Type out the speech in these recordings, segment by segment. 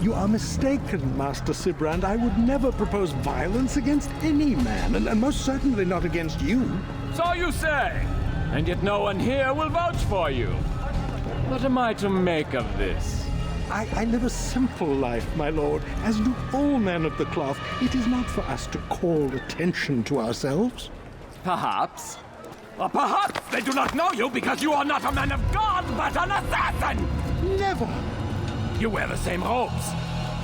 You are mistaken, Master Sibrand. I would never propose violence against any man, and most certainly not against you. So you say, and yet no one here will vouch for you. What am I to make of this? I live a simple life, my lord, as do all men of the cloth. It is not for us to call attention to ourselves. Perhaps. Or perhaps they do not know you because you are not a man of God, but an assassin! Never! You wear the same robes.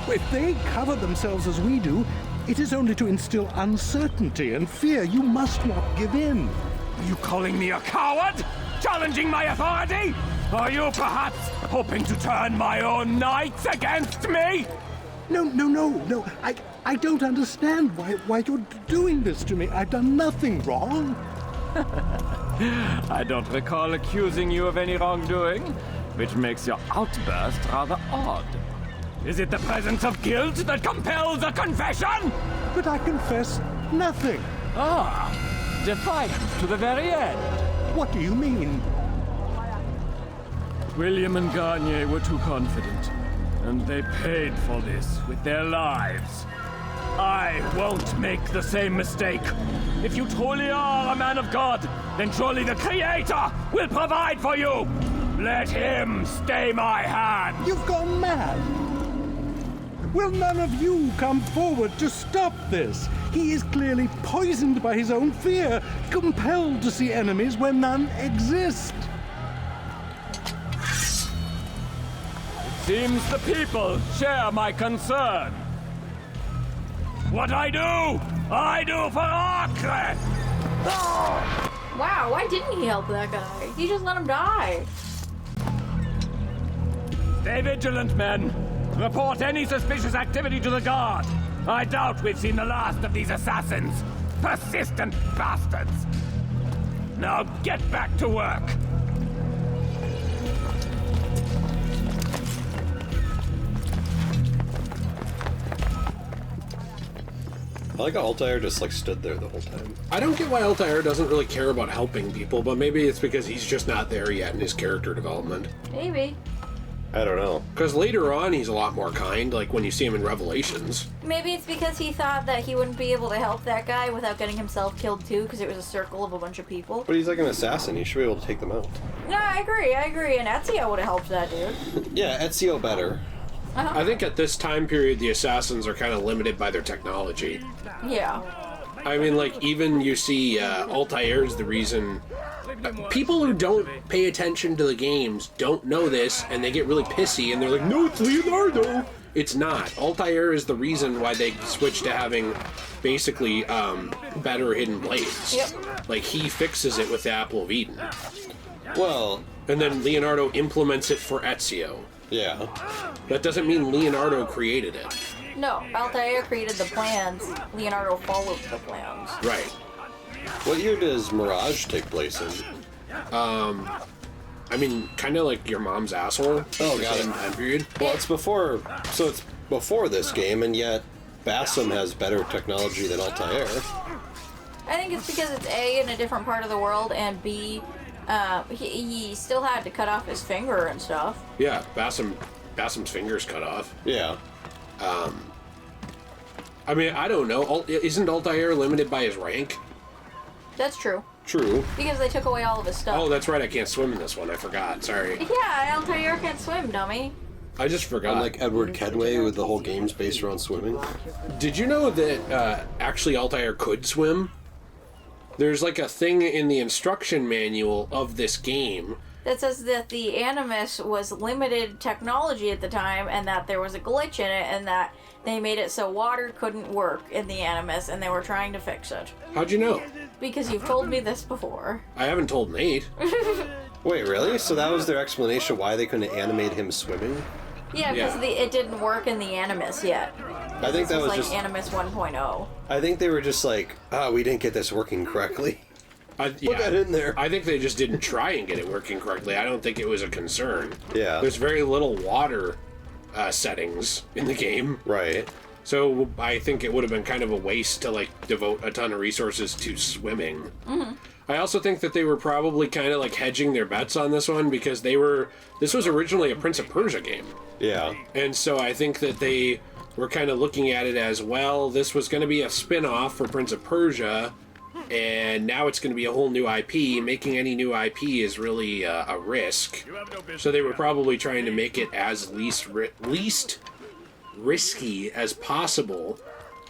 If they cover themselves as we do, it is only to instill uncertainty and fear. You must not give in. Are you calling me a coward? Challenging my authority? Are you perhaps hoping to turn my own knights against me? No. I don't understand why you're doing this to me. I've done nothing wrong. I don't recall accusing you of any wrongdoing, which makes your outburst rather odd. Is it the presence of guilt that compels a confession? But I confess nothing. Ah, defiant to the very end. What do you mean? William and Garnier were too confident, and they paid for this with their lives. I won't make the same mistake. If you truly are a man of God, then surely the Creator will provide for you. Let him stay my hand. You've gone mad. Will none of you come forward to stop this? He is clearly poisoned by his own fear, compelled to see enemies where none exist. Seems the people share my concern. What I do for Acre! Wow, why didn't he help that guy? He just let him die. Stay vigilant, men. Report any suspicious activity to the guard. I doubt we've seen the last of these assassins. Persistent bastards. Now get back to work. I like how Altair just like stood there the whole time. I don't get why Altair doesn't really care about helping people, but maybe it's because he's just not there yet in his character development. Maybe. I don't know. Because later on he's a lot more kind, like when you see him in Revelations. Maybe it's because he thought that he wouldn't be able to help that guy without getting himself killed too, because it was a circle of a bunch of people. But he's like an assassin. He should be able to take them out. Yeah, I agree. And Ezio would have helped that dude. Yeah, Ezio better. Uh-huh. I think at this time period the assassins are kind of limited by their technology. Yeah. I mean, like, even you see Altair is the reason... people who don't pay attention to the games don't know this, and they get really pissy, and they're like, no, it's Leonardo! It's not. Altair is the reason why they switched to having, basically, better hidden blades. Yep. Like, he fixes it with the Apple of Eden. Well... And then Leonardo implements it for Ezio. Yeah. That doesn't mean Leonardo created it. No, Altair created the plans. Leonardo followed the plans. Right. What year does Mirage take place in? I mean, kind of like your mom's asshole. Oh, got it. Time period. Well, it's before... So it's before this game, and yet Bassam has better technology than Altair. I think it's because it's A, in a different part of the world, and B, he still had to cut off his finger and stuff. Yeah, Bassam's finger's cut off. Yeah. I mean, I don't know. Isn't Altair limited by his rank? That's true. True. Because they took away all of his stuff. Oh, that's right. I can't swim in this one. I forgot. Sorry. Yeah, Altair can't swim, dummy. I just forgot. Unlike Edward Kedway, with the whole game's based around swimming. Did you know that actually Altair could swim? There's like a thing in the instruction manual of this game that says that the Animus was limited technology at the time, and that there was a glitch in it, and that they made it so water couldn't work in the Animus, and they were trying to fix it. How'd you know? Because you've told me this before. I haven't told Nate. Wait, really? So that was their explanation why they couldn't animate him swimming? Yeah, because it didn't work in the Animus yet. I think that was like just Animus 1.0. I think they were just like, we didn't get this working correctly. Put that in there. I think they just didn't try and get it working correctly. I don't think it was a concern. Yeah. There's very little water settings in the game. Right. So I think it would have been kind of a waste to like devote a ton of resources to swimming. Mm-hmm. I also think that they were probably kind of like hedging their bets on this one because this was originally a Prince of Persia game. Yeah. And so I think that they were kind of looking at it as, well, this was going to be a spin-off for Prince of Persia, and now it's going to be a whole new IP. Making any new IP is really a risk. So they were probably trying to make it as least risky as possible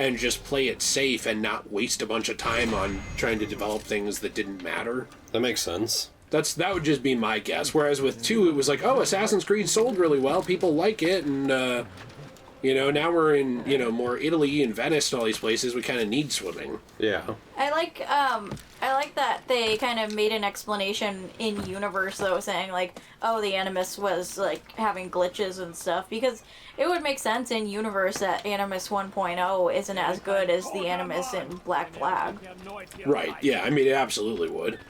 and just play it safe and not waste a bunch of time on trying to develop things that didn't matter. That makes sense. That would just be my guess. Whereas with 2, it was like, oh, Assassin's Creed sold really well, people like it, and now we're in more Italy and Venice and all these places. We kind of need swimming. Yeah. I like that they kind of made an explanation in universe though, saying like, oh, the Animus was like having glitches and stuff, because it would make sense in universe that Animus 1.0 isn't as good as the Animus in Black Flag. Right. Yeah. I mean, it absolutely would.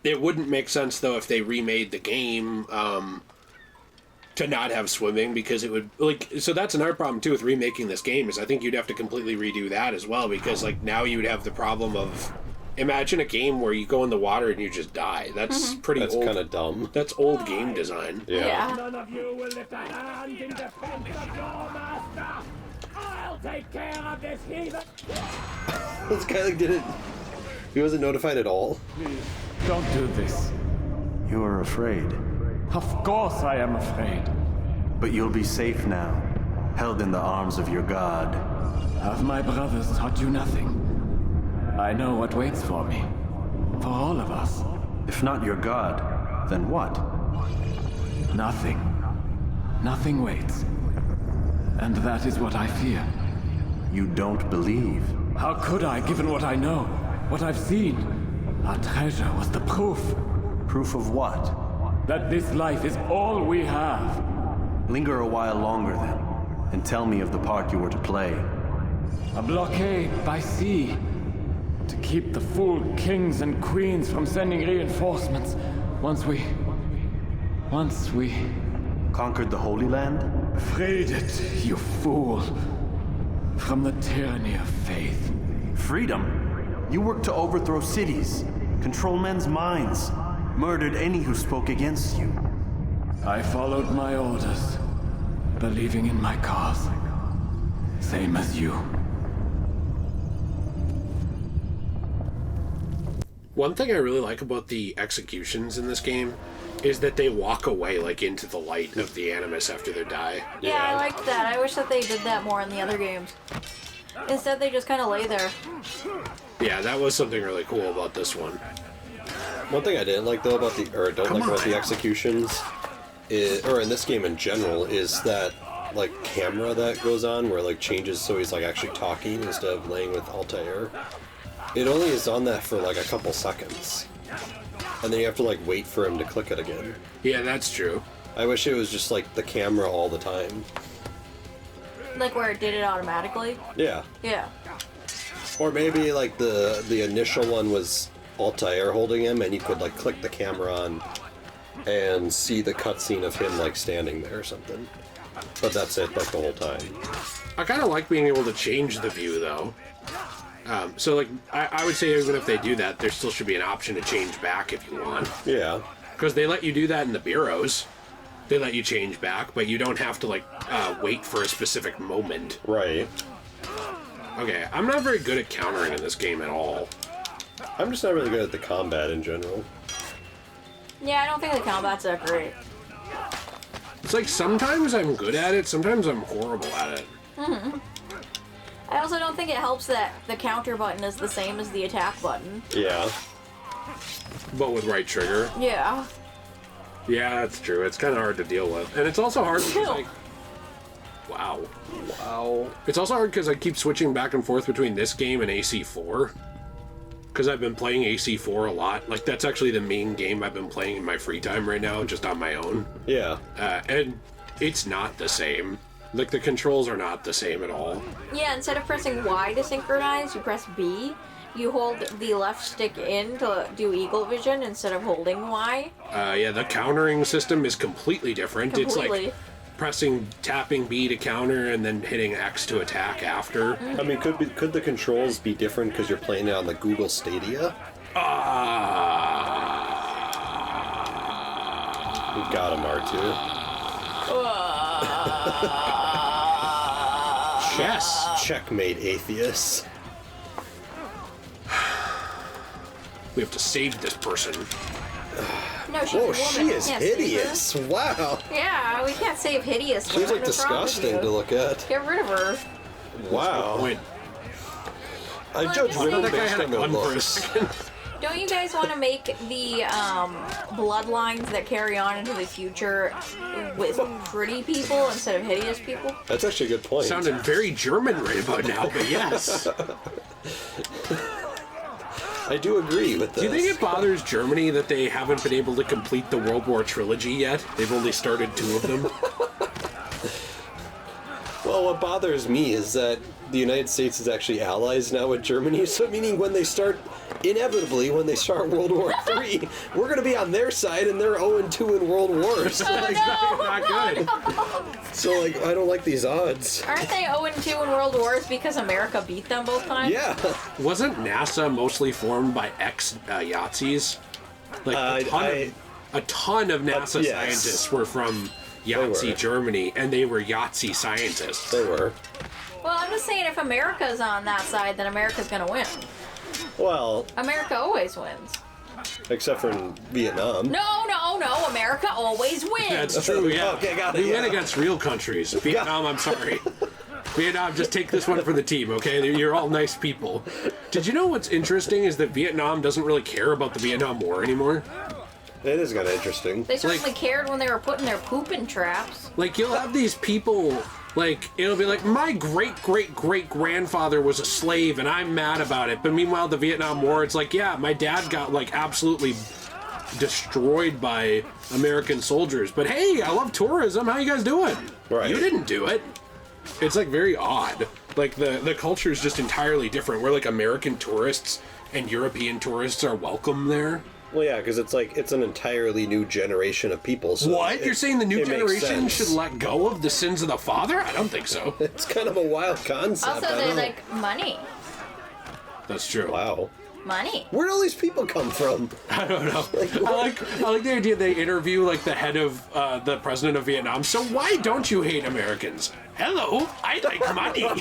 It wouldn't make sense though if they remade the game to not have swimming, because it would so that's another problem too with remaking this game, is I think you'd have to completely redo that as well, because like now you would have the problem of, imagine a game where you go in the water and you just die. That's pretty old. That's kind of dumb. That's old game design. Yeah. None of you will lift a hand in defense of your master. I'll take care of this heathen. This guy like didn't. He wasn't notified at all. Please, don't do this. You are afraid, Of course I am afraid. but you'll be safe now, held in the arms of your god. Have my brothers taught you nothing? I know what waits for me. For all of us. If not your god, then what? Nothing. Nothing waits. And that is what I fear. You don't believe. How could I, given what I know, what I've seen? Our treasure was the proof Proof of what? that this life is all we have. Linger a while longer then, and tell me of the part you were to play. A blockade by sea to keep the fool kings and queens from sending reinforcements once we Conquered the Holy Land? freed it, you fool, from the tyranny of faith. Freedom? You worked to overthrow cities, control men's minds, murdered any who spoke against you. I followed my orders, believing in my cause, same as you. One thing I really like about the executions in this game is that they walk away like into the light of the Animus after they die. Yeah, I liked that. I wish that they did that more in the other games. Instead, they just kind of lay there. Yeah, that was something really cool about this one. One thing I didn't like though about the executions, or in this game in general, is that like camera that goes on where like changes so he's like actually talking instead of laying with Altair. It only is on that for like a couple seconds, and then you have to like wait for him to click it again. Yeah, that's true. I wish it was just like the camera all the time. Like where it did it automatically. Yeah. Yeah. Or maybe like the initial one was Altair holding him, and you could like click the camera on and see the cutscene of him like standing there or something. But that's it, like the whole time. I kind of like being able to change the view though. So like I would say even if they do that, there still should be an option to change back if you want. Yeah. Because they let you do that in the bureaus. They let you change back, but you don't have to like wait for a specific moment. Right. Okay, I'm not very good at countering in this game at all. I'm just not really good at the combat in general. Yeah, I don't think the combat's that great. It's like sometimes I'm good at it, sometimes I'm horrible at it. I also don't think it helps that the counter button is the same as the attack button. Yeah. But with right trigger. Yeah. Yeah, that's true. It's kind of hard to deal with. And it's also hard because like... Wow. Wow. It's also hard because I keep switching back and forth between this game and AC4. Because I've been playing AC4 a lot. Like, that's actually the main game I've been playing in my free time right now, just on my own. Yeah. And it's not the same. Like, the controls are not the same at all. Yeah, instead of pressing Y to synchronize, you press B. You hold the left stick in to do eagle vision instead of holding Y. Yeah, the countering system is completely different. Completely. It's like tapping B to counter and then hitting X to attack after. I mean, could the controls be different because you're playing it on the Google Stadia? We got him, R2. Yes. Checkmate, atheists. We have to save this person. No, she's a Whoa, woman. she is Can't save her. hideous. Wow. Yeah, we can't save hideous. She's women. like What's wrong with disgusting you? to look at. Get rid of her. Wow. Wait, I Well, judge just women saying- that guy based had a on their gun for a looks. second. Don't you guys want to make the bloodlines that carry on into the future with pretty people instead of hideous people? That's actually a good point. Sounded very German right about now, but yes. I do agree with this. Do you think it bothers Germany that they haven't been able to complete the World War trilogy yet? They've only started 2 of them. Well, what bothers me is that the United States is actually allies now with Germany, so meaning when they start World War III, we're going to be on their side, and they're 0-2 in World Wars. Not good. So, like, I don't like these odds. Aren't they 0-2 in World Wars because America beat them both times? Yeah. Wasn't NASA mostly formed by ex-Yazis? Like a ton of NASA yes. scientists were from Yazi, were. Germany, and they were Yahtzee scientists. They were. Well, I'm just saying if America's on that side, then America's gonna win. Well, America always wins. except for in Vietnam. No, America always wins. That's true, yeah. Okay, got it, We win yeah. against real countries. Vietnam, I'm sorry. Vietnam, just take this one for the team, okay? You're all nice people. Did you know what's interesting is that Vietnam doesn't really care about the Vietnam War anymore? It is kind of interesting. They certainly like- cared when they were putting their poop in traps. Like, you'll have these people, like, it'll be like, my great-great-great-grandfather was a slave and I'm mad about it. But meanwhile, the Vietnam War, it's like, yeah, my dad got, like, absolutely destroyed by American soldiers. But hey, I love tourism. How you guys doing? Right. You didn't do it. It's, like, very odd. Like, the culture is just entirely different. Where, like, American tourists and European tourists are welcome there. Well, yeah, because it's like, it's an entirely new generation of people. So What? You're saying the new it makes generation sense. should let go of the sins of the father? I don't think so. It's kind of a wild concept. Also, I they don't- like money. That's true. Wow. Money. Where'd all these people come from? I don't know. I like the idea they interview like the head of the president of Vietnam. So why don't you hate Americans? Hello, I like money. I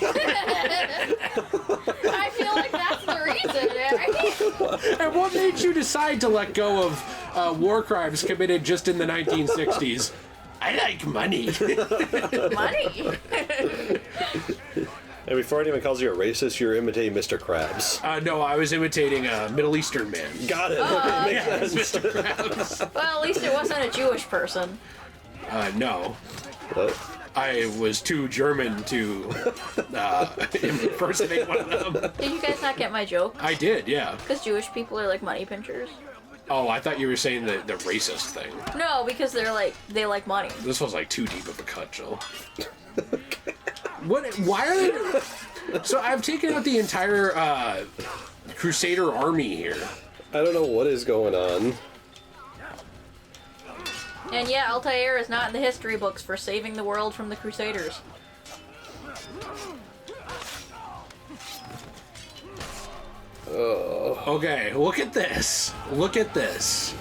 feel like that's the reason, right? And what made you decide to let go of war crimes committed just in the 1960s? I like money. Money. And before anyone calls you a racist, you're imitating Mr. Krabs. No, I was imitating a Middle Eastern man. Got it. Okay, makes sense. Mr. Krabs. Well, at least it wasn't a Jewish person. No. What? I was too German to impersonate one of them. Did you guys not get my joke? I did, yeah. Because Jewish people are like money pinchers. Oh, I thought you were saying the racist thing. No, because they like money. This was like too deep of a cut, Jill. What? Why are they? So I've taken out the entire Crusader army here. I don't know what is going on. And yeah, Altair is not in the history books for saving the world from the Crusaders. Okay, look at this. Look at this.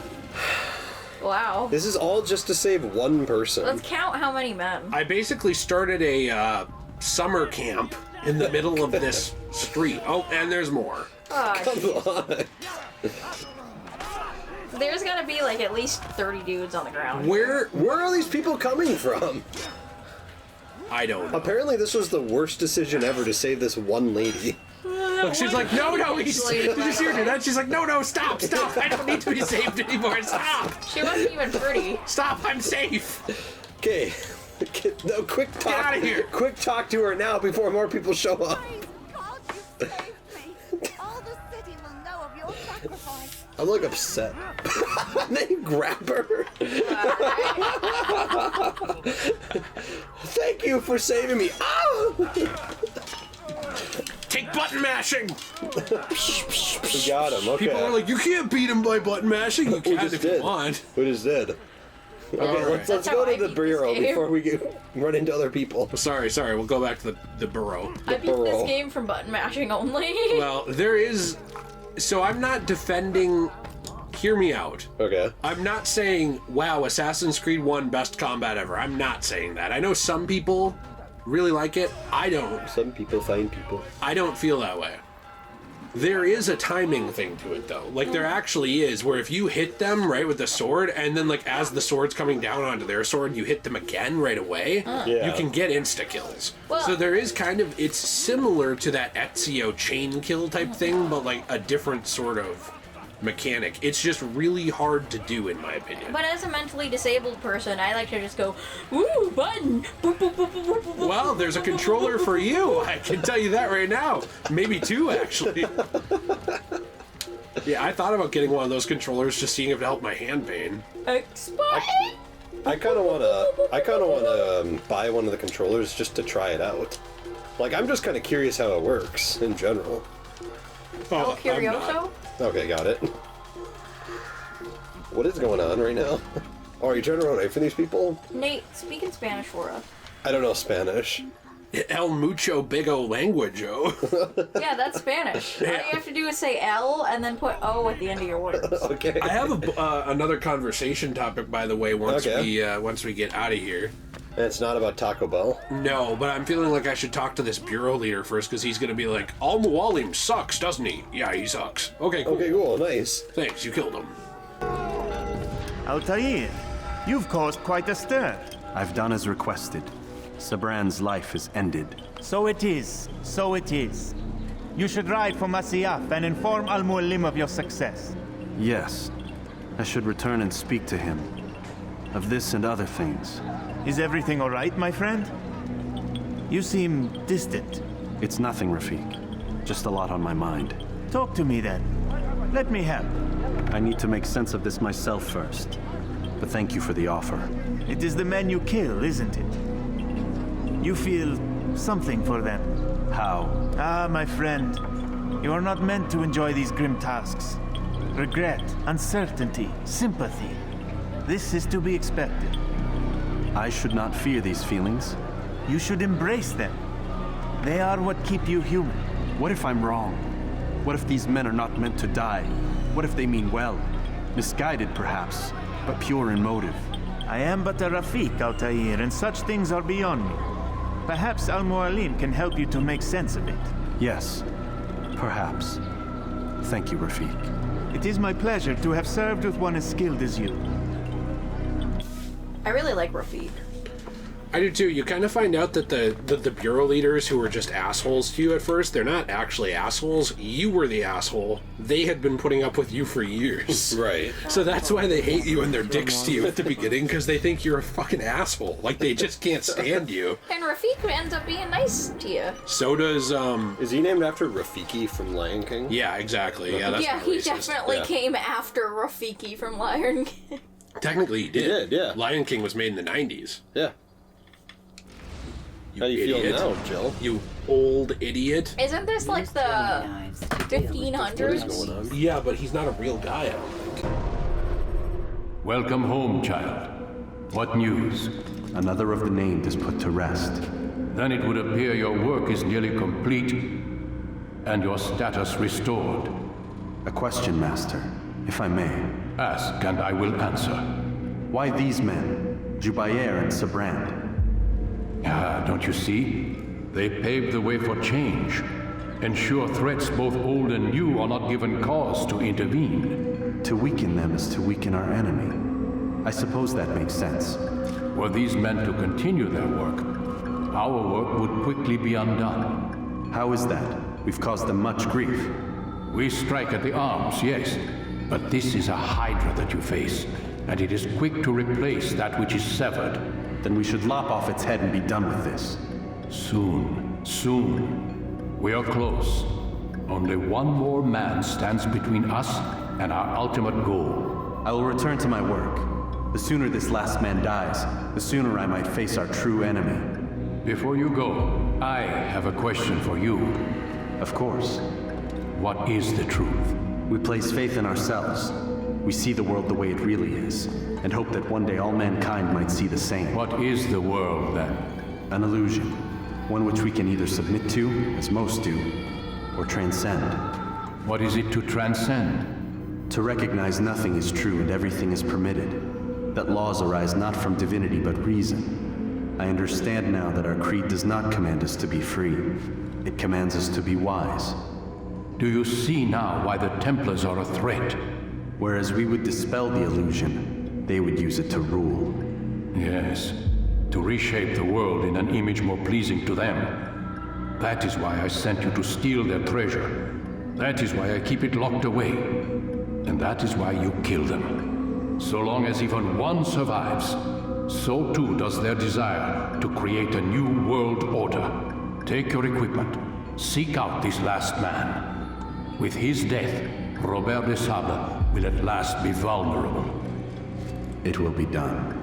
Wow. This is all just to save one person. Let's count how many men. I basically started a summer camp in the middle of this street. Oh, and there's more. Oh, Come on. there's gotta be like at least 30 dudes on the ground. Where are these people coming from? I don't know. Apparently this was the worst decision ever to save this one lady. Look, she's like, no, he's. Did you see her do that? She's like, no, stop. I don't need to be saved anymore. Stop. She wasn't even pretty. Stop, I'm safe. Okay. No, quick talk. Get out of here. Quick talk to her now before more people show up. God, you saved me. All the city will know of your sacrifice. I'm like upset. And then you grab her. Thank you for saving me. Oh! Take button mashing. We got him. Okay. People are like, you can't beat him by button mashing. You we can just if did. you want. We just did. Okay, All let's That's go how to I the beat bureau this game. before we run into other people. Sorry. We'll go back to the burrow. I beat burrow. this game from button mashing only. Well, there is So I'm not defending... Hear me out. Okay. I'm not saying, wow, Assassin's Creed 1 best combat ever. I'm not saying that. I know some people really like it. I don't. Some people find people. I don't feel that way. There is a timing thing to it, though. Like, there actually is, where if you hit them, right, with the sword, and then, like, as the sword's coming down onto their sword, you hit them again right away, you can get insta-kills. Well, so there is kind of, it's similar to that Ezio chain kill type thing, but, like, a different sort of mechanic. It's just really hard to do, in my opinion. But as a mentally disabled person, I like to just go, woo, button! Boop, boop, boop, boop, boop, boop, Well, there's a controller for you. I can tell you that right now. Maybe two, actually. Yeah, I thought about getting one of those controllers, just seeing if it helped my hand pain. Explain! I kind of wanna buy one of the controllers just to try it out. Like, I'm just kind of curious how it works in general. El I'm not. Curioso? Okay, got it. What is going on right now? Oh, are you trying to run away from these people? Nate, speak in Spanish for us. I don't know Spanish. El mucho bigo languageo. Yeah, that's Spanish. All you have to do is say L and then put O at the end of your words. Okay. I have another conversation topic, by the way, once we get out of here. And it's not about Taco Bell. No, but I'm feeling like I should talk to this bureau leader first, because he's going to be like, Al-Mualim sucks, doesn't he? Yeah, he sucks. Okay, cool. Okay, cool, nice. Thanks, you killed him. Altair, you've caused quite a stir. I've done as requested. Sabran's life is ended. So it is. So it is. You should ride for Masyaf and inform Al-Mualim of your success. Yes. I should return and speak to him. Of this and other things. Is everything all right, my friend? You seem distant. It's nothing, Rafik. Just a lot on my mind. Talk to me then. Let me help. I need to make sense of this myself first. But thank you for the offer. It is the men you kill, isn't it? You feel something for them. How? Ah, my friend. You are not meant to enjoy these grim tasks. Regret, uncertainty, sympathy. This is to be expected. I should not fear these feelings. You should embrace them. They are what keep you human. What if I'm wrong? What if these men are not meant to die? What if they mean well? Misguided, perhaps, but pure in motive. I am but a Rafik, Altair, and such things are beyond me. Perhaps Al-Mualim can help you to make sense of it. Yes, perhaps. Thank you, Rafik. It is my pleasure to have served with one as skilled as you. I really like Rafik. I do too. You kind of find out that the bureau leaders who were just assholes to you at first, they're not actually assholes. You were the asshole. They had been putting up with you for years. Right. So that's why they hate you and they're dicks to you at the beginning, because they think you're a fucking asshole. Like, they just can't stand you. And Rafik ends up being nice to you. So does, Is he named after Rafiki from Lion King? Yeah, exactly. Yeah, that's Yeah, not he racist. definitely Yeah. came after Rafiki from Lion King. Technically, he did. He did, yeah. Lion King was made in the 90s. Yeah. You How do you idiot. feel now, Jill? You old idiot. Isn't this like the What is 1500s? going on? Yeah, but he's not a real guy, I don't think. Welcome home, child. What news? Another of the named is put to rest. Then it would appear your work is nearly complete and your status restored. A question, Master, if I may. Ask and I will answer. Why these men, Jubair and Sabrand? Ah, don't you see? They paved the way for change. Ensure threats both old and new are not given cause to intervene. To weaken them is to weaken our enemy. I suppose that makes sense. Were these men to continue their work, our work would quickly be undone. How is that? We've caused them much grief. We strike at the arms, yes, but this is a hydra that you face, and it is quick to replace that which is severed. Then we should lop off its head and be done with this. Soon, soon. We are close. Only one more man stands between us and our ultimate goal. I will return to my work. The sooner this last man dies, the sooner I might face our true enemy. Before you go, I have a question for you. Of course. What is the truth? We place faith in ourselves. We see the world the way it really is, and hope that one day all mankind might see the same. What is the world, then? An illusion. One which we can either submit to, as most do, or transcend. What is it to transcend? To recognize nothing is true and everything is permitted. That laws arise not from divinity but reason. I understand now that our creed does not command us to be free. It commands us to be wise. Do you see now why the Templars are a threat? Whereas we would dispel the illusion, they would use it to rule. Yes, to reshape the world in an image more pleasing to them. That is why I sent you to steal their treasure. That is why I keep it locked away. And that is why you kill them. So long as even one survives, so too does their desire to create a new world order. Take your equipment. Seek out this last man. With his death, Robert de Sable will at last be vulnerable. It will be done.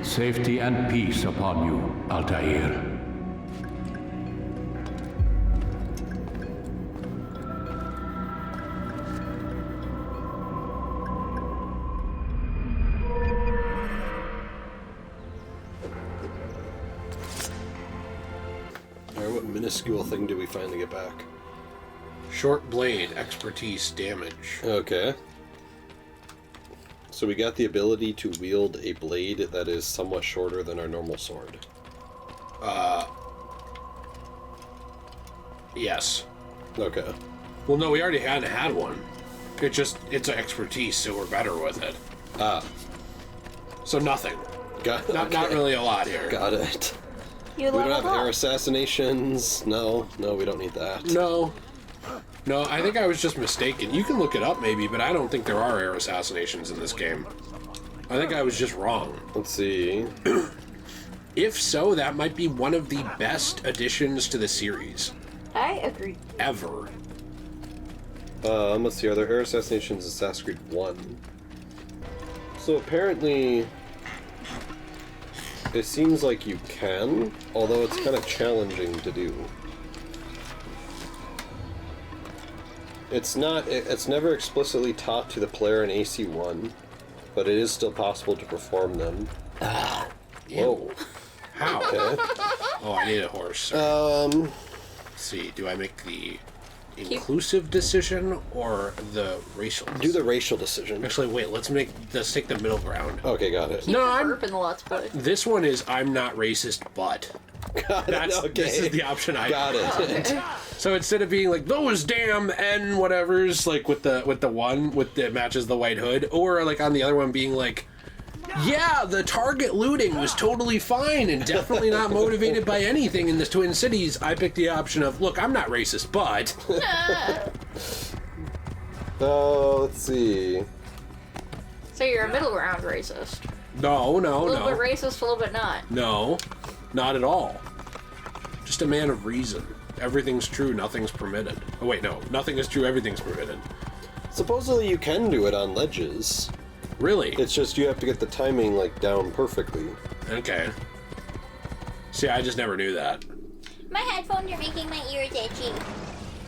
Safety and peace upon you, Altair. Alright, what minuscule thing do we finally get back? Short blade, expertise, damage. Okay. So we got the ability to wield a blade that is somewhat shorter than our normal sword. Yes. Okay. Well, no, we already had one. It's an expertise, so we're better with it. Ah. So nothing. Not really a lot here. Got it. You We don't leveled have air up. assassinations. No, we don't need that. No, I think I was just mistaken. You can look it up maybe, but I don't think there are air assassinations in this game. I think I was just wrong. Let's see. If so, that might be one of the best additions to the series. I agree. Ever. Let's see, are there air assassinations in Assassin's Creed 1? So apparently, it seems like you can, although it's kind of challenging to do. It's never explicitly taught to the player in AC1, but it is still possible to perform them. Whoa. How? Okay. Oh, I need a horse. Let's see, do I make the inclusive decision or the racial decision? Do the racial decision. Actually, wait, let's take the middle ground. Okay, got it. Keep the burp in the Let's Play. This one is I'm not racist, but. Got it, okay. This is the option I got it. So instead of being like those damn N whatever's like with the one that matches the white hood, or like on the other one being like, yeah, the Target looting was totally fine and definitely not motivated by anything in the Twin Cities, I picked the option of, look, I'm not racist, but. Let's see. So you're a middle ground racist. No. A little bit racist, a little bit not. No, not at all. Just a man of reason. Everything's true, nothing's permitted. Oh wait, no. Nothing is true, everything's permitted. Supposedly you can do it on ledges. Really? It's just you have to get the timing like down perfectly. Okay. See, I just never knew that. My headphones are making my ears itchy.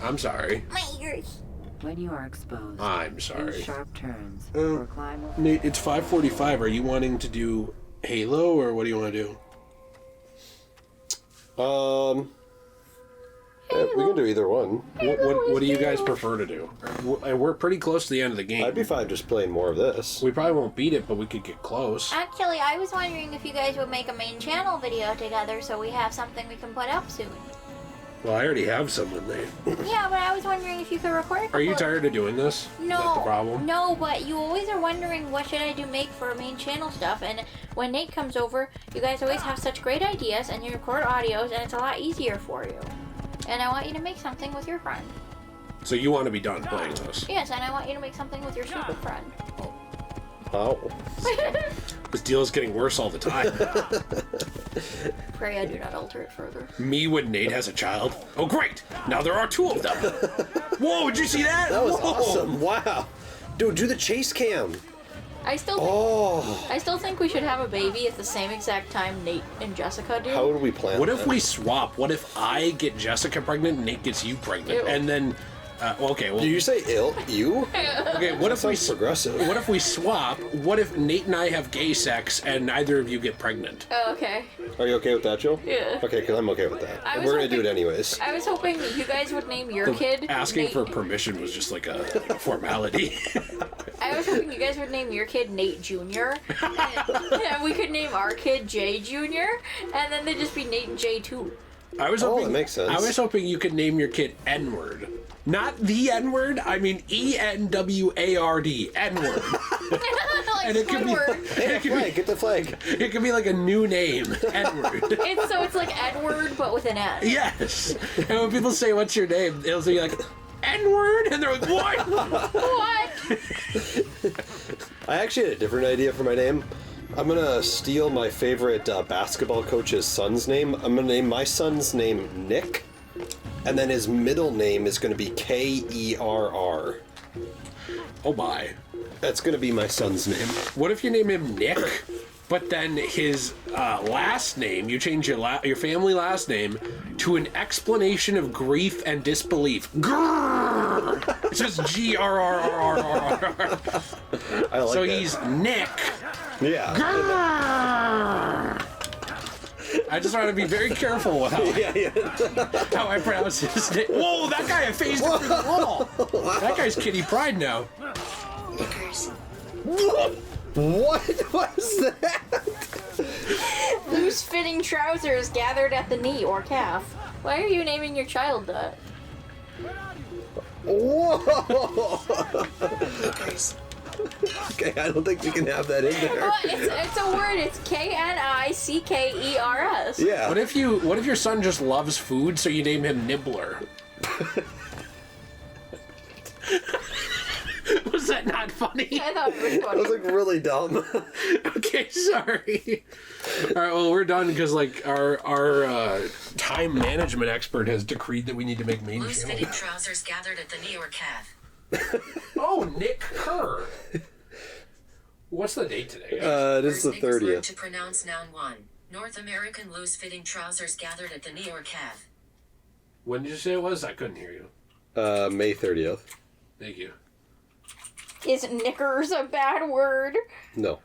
I'm sorry. My ears. When you are exposed, I'm sorry. use sharp turns or climb over. Nate, it's 5:45. Are you wanting to do Halo, or what do you want to do? We can do either one. What do you guys prefer to do? We're pretty close to the end of the game. I'd be fine just playing more of this. We probably won't beat it, but we could get close. Actually, I was wondering if you guys would make a main channel video together so we have something we can put up soon. Well, I already have someone, Nate. Yeah, but I was wondering if you could record a Are you couple- tired of doing this? No, Is that the problem? no, but you always are wondering what should I do make for main channel stuff, and when Nate comes over, you guys always have such great ideas, and you record audios, and it's a lot easier for you. And I want you to make something with your friend. So you want to be done playing this? Yes, and I want you to make something with your stupid friend. How? This deal is getting worse all the time. Pray I do not alter it further. Me when Nate has a child? Oh, great! Now there are two of them! Whoa, did you see that? That was Whoa. awesome. Wow. Dude, do the chase cam. I still think we should have a baby at the same exact time Nate and Jessica do. How would we plan What if that? we swap? What if I get Jessica pregnant and Nate gets you pregnant? Ew. And then Okay, well, Did you say ill? You? okay. What if we progressive? What if we swap? What if Nate and I have gay sex and neither of you get pregnant? Oh, okay. Are you okay with that, Joe? Yeah. Okay, because I'm okay with that. I was We're gonna do hoping- it anyways. I was hoping you guys would name your kid. Asking Nate. for permission was just like a formality. I was hoping you guys would name your kid Nate Jr. and we could name our kid Jay Jr. And then they'd just be Nate and Jay too. I was Oh, hoping, that makes sense. I was hoping you could name your kid N-word. Not the N-word, I mean E-N-W-A-R-D, N-word. Like And it could be- Squidward. Hey, flag, get the flag. It could be like a new name, N-word. It's like Edward but with an N. Yes! And when people say, what's your name? It'll be like, N-word? And they're like, what? What? I actually had a different idea for my name. I'm gonna steal my favorite basketball coach's son's name. I'm gonna name my son's name Nick, and then his middle name is gonna be Kerr. Oh my. That's gonna be my son's name. What if you name him Nick, but then his last name, you change your family last name to an explanation of grief and disbelief. Grrr! It says Grrrr. I like So that. he's Nick. Yeah. Grrr! I just want to be very careful with how I pronounce his name. Whoa, that guy phased him through the wall. That guy's Kitty Pride now. What was that? Loose-fitting trousers gathered at the knee or calf. Why are you naming your child that? Whoa! Okay, I don't think we can have that in there. Well, it's a word. It's Knickers. Yeah. What if your son just loves food, so you name him Nibbler? Was that not funny? I thought it was That funny. was like really dumb. Okay, sorry. All right, well, we're done because like our time management expert has decreed that we need to make main channel. Loose-fitting trousers gathered at the knee or calf. Oh, Nick Kerr. What's the date today? This is the First Nick's learned 30th. to pronounce noun 1. North American loose-fitting trousers gathered at the knee or calf. When did you say it was? I couldn't hear you. May 30th. Thank you. Is knickers a bad word? No.